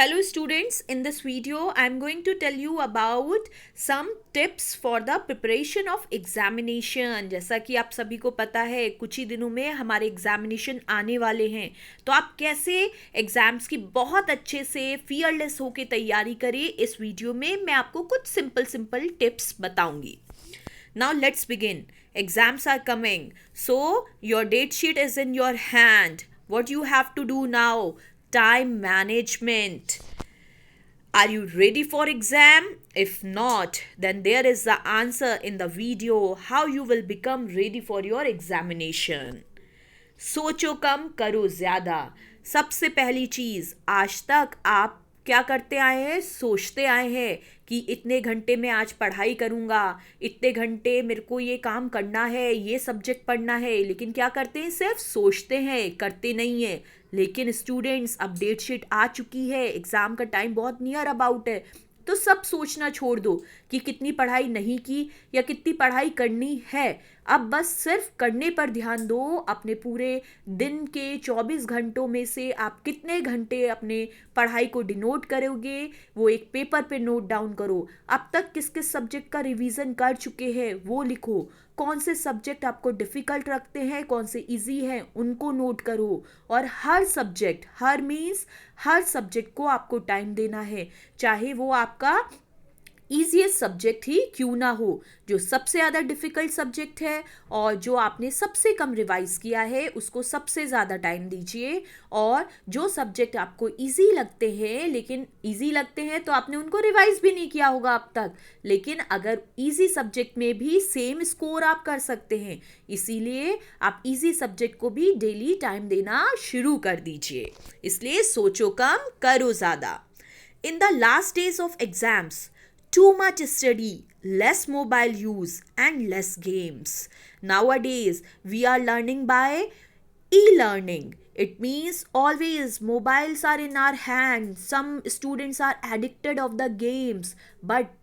Hello students, in this video I am going to tell you about some tips for the preparation of examination। जैसा कि आप सभी को पता है कुछ ही दिनों में हमारे एग्जामिनेशन आने वाले हैं, तो आप कैसे एग्जाम्स की बहुत अच्छे से फियरलेस होकर तैयारी करें, इस वीडियो में मैं आपको कुछ सिंपल टिप्स बताऊंगी। Now let's begin. Exams are coming, so your date sheet is in your hand. What you have to do now? Time management. Are you ready for exam? If not, then there is the answer in the video how you will become ready for your examination. सोचो कम करो ज़्यादा। सबसे पहली चीज़, आज तक आप क्या करते आए हैं? सोचते आए हैं कि इतने घंटे में आज पढ़ाई करूँगा, इतने घंटे मेरे को ये काम करना है, ये सब्जेक्ट पढ़ना है, लेकिन क्या करते हैं? सिर्फ सोचते हैं, करते नहीं हैं। लेकिन स्टूडेंट्स, अब डेट शीट आ चुकी है, एग्ज़ाम का टाइम बहुत नियर अबाउट है, तो सब सोचना छोड़ दो कि कितनी पढ़ाई नहीं की या कितनी पढ़ाई करनी है। अब बस सिर्फ करने पर ध्यान दो। अपने पूरे दिन के 24 घंटों में से आप कितने घंटे अपने पढ़ाई को डिनोट करोगे, वो एक पेपर पे नोट डाउन करो। अब तक किस किस सब्जेक्ट का रिवीजन कर चुके हैं वो लिखो। कौन से सब्जेक्ट आपको डिफ़िकल्ट रखते हैं, कौन से इजी हैं, उनको नोट करो। और हर सब्जेक्ट, हर सब्जेक्ट को आपको टाइम देना है, चाहे वो आपका ईजीएस्ट सब्जेक्ट ही क्यों ना हो। जो सबसे ज़्यादा डिफ़िकल्ट सब्जेक्ट है और जो आपने सबसे कम रिवाइज किया है उसको सबसे ज़्यादा टाइम दीजिए। और जो सब्जेक्ट आपको इजी लगते हैं, लेकिन इजी लगते हैं तो आपने उनको रिवाइज भी नहीं किया होगा अब तक, लेकिन अगर इजी सब्जेक्ट में भी सेम स्कोर आप कर सकते हैं, इसीलिए आप इजी सब्जेक्ट को भी डेली टाइम देना शुरू कर दीजिए। इसलिए सोचो कम करो ज़्यादा। In the last days of exams, too much study, less mobile use, and less games. Nowadays, we are learning by e-learning. It means always mobiles are in our hands. Some students are addicted of the games, but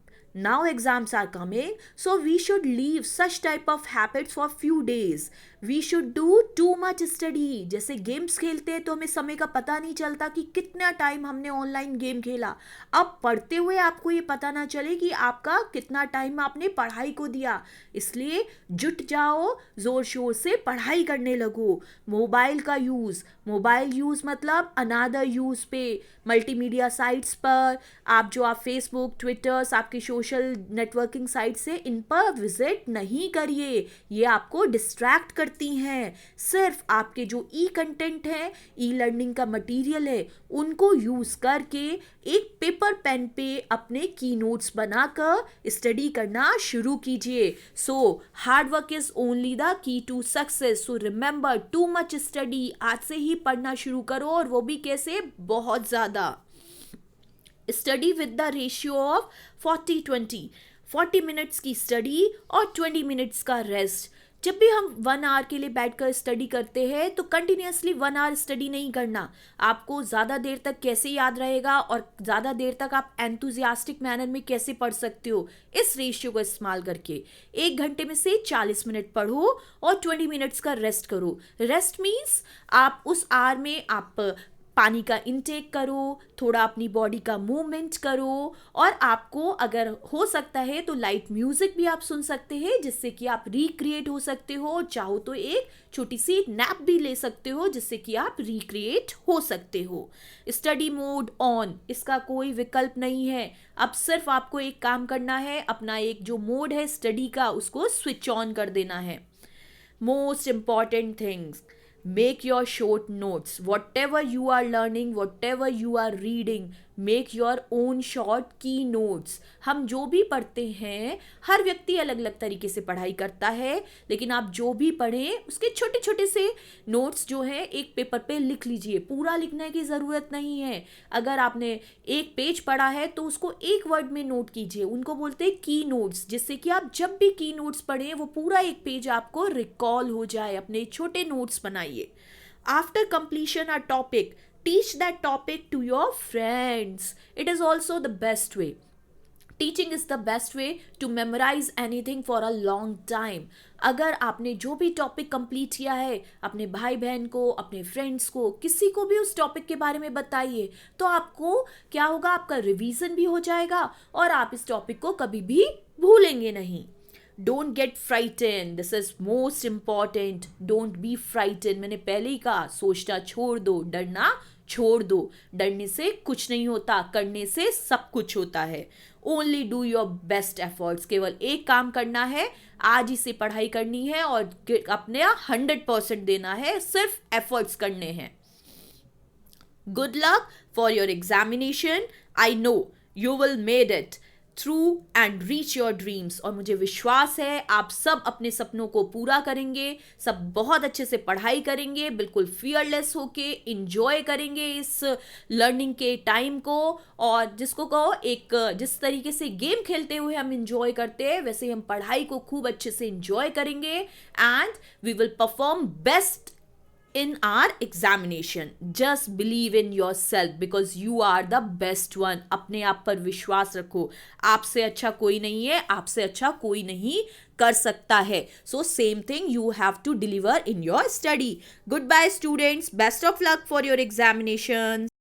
now exams are coming, so we should leave such type of habits for few days. We should do too much study. जैसे games खेलते हैं तो हमें समय का पता नहीं चलता कि कितना टाइम हमने ऑनलाइन गेम खेला। अब पढ़ते हुए आपको ये पता ना चले कि आपका कितना टाइम आपने पढ़ाई को दिया, इसलिए जुट जाओ, ज़ोर शोर से पढ़ाई करने लगो। मोबाइल यूज़ मतलब अनादर यूज़ पे, मल्टीमीडिया साइट्स पर आप फेसबुक, ट्विटर्स, आपके सोशल नेटवर्किंग साइट्स से इन पर विजिट नहीं करिए, ये आपको डिस्ट्रैक्ट करती हैं। सिर्फ आपके जो ई कंटेंट है, ई लर्निंग का मटेरियल है, उनको यूज़ करके एक पेपर पेन पे अपने की नोट्स बनाकर स्टडी करना शुरू कीजिए। So hard work is only the key to success. So remember, too much study. आज से ही पढ़ना शुरू करो, और वो भी कैसे? बहुत ज़्यादा। Study with the ratio of 40-20, 40 minutes की स्टडी और 20 मिनट्स का रेस्ट। जब भी हम 1 आवर के लिए बैठकर स्टडी करते हैं तो कंटिन्यूसली 1 आवर स्टडी नहीं करना। आपको ज़्यादा देर तक कैसे याद रहेगा और ज़्यादा देर तक आप एंथुजियास्टिक मैनर में कैसे पढ़ सकते हो? इस रेशियो को इस्तेमाल करके 1 घंटे में से 40 मिनट पढ़ो और 20 मिनट्स का रेस्ट करो। रेस्ट मीन्स आप उस आवर में आप पानी का इंटेक करो, थोड़ा अपनी बॉडी का मूवमेंट करो, और आपको अगर हो सकता है तो लाइट म्यूजिक भी आप सुन सकते हैं, जिससे कि आप रिक्रिएट हो सकते हो। और चाहो तो एक छोटी सी नैप भी ले सकते हो, जिससे कि आप रिक्रिएट हो सकते हो। स्टडी मोड ऑन, इसका कोई विकल्प नहीं है। अब सिर्फ आपको एक काम करना है, अपना एक जो मोड है स्टडी का, उसको स्विच ऑन कर देना है। Most important things, make your short notes. Whatever you are learning, whatever you are reading, make your own short key notes. हम जो भी पढ़ते हैं, हर व्यक्ति अलग अलग तरीके से पढ़ाई करता है, लेकिन आप जो भी पढ़ें उसके छोटे छोटे से नोट्स जो हैं एक पेपर पे लिख लीजिए। पूरा लिखने की ज़रूरत नहीं है। अगर आपने एक पेज पढ़ा है तो उसको एक वर्ड में नोट कीजिए, उनको बोलते हैं की नोट्स, जिससे कि आप जब भी की नोट्स पढ़ें वो पूरा एक पेज आपको रिकॉल हो जाए। अपने छोटे नोट्स बनाइए। After completion a topic, teach that topic to your friends. It is also the best way. Teaching is the best way to memorise anything for a long time. अगर आपने जो भी टॉपिक कंप्लीट किया है, अपने भाई बहन को, अपने फ्रेंड्स को, किसी को भी उस टॉपिक के बारे में बताइए, तो आपको क्या होगा, आपका रिवीजन भी हो जाएगा और आप इस टॉपिक को कभी भी भूलेंगे नहीं. Don't get frighten, this is most important. Don't be frighten. मैंने पहले ही कहा, सोचना छोड़ दो, डरना छोड़ दो. डरने से कुछ नहीं होता, करने से सब कुछ होता है. Only do your best efforts. केवल एक काम करना है, आज ही से पढ़ाई करनी है और अपने 100% देना है, सिर्फ एफर्ट्स करने हैं. Good luck for your examination. I know you will made it through and reach your dreams. और मुझे विश्वास है आप सब अपने सपनों को पूरा करेंगे, सब बहुत अच्छे से पढ़ाई करेंगे, बिल्कुल फियरलेस होके इंजॉय करेंगे इस लर्निंग के टाइम को. और जिसको कहो, एक जिस तरीके से गेम खेलते हुए हम इंजॉय करते हैं, वैसे हम पढ़ाई को खूब अच्छे से इंजॉय करेंगे and we will perform best in our examination. Just believe in yourself because you are the best one. अपने आप पर विश्वास रखो. आपसे अच्छा कोई नहीं है, आपसे अच्छा कोई नहीं कर सकता है. So same thing you have to deliver in your study. Goodbye students. Best of luck for your examinations.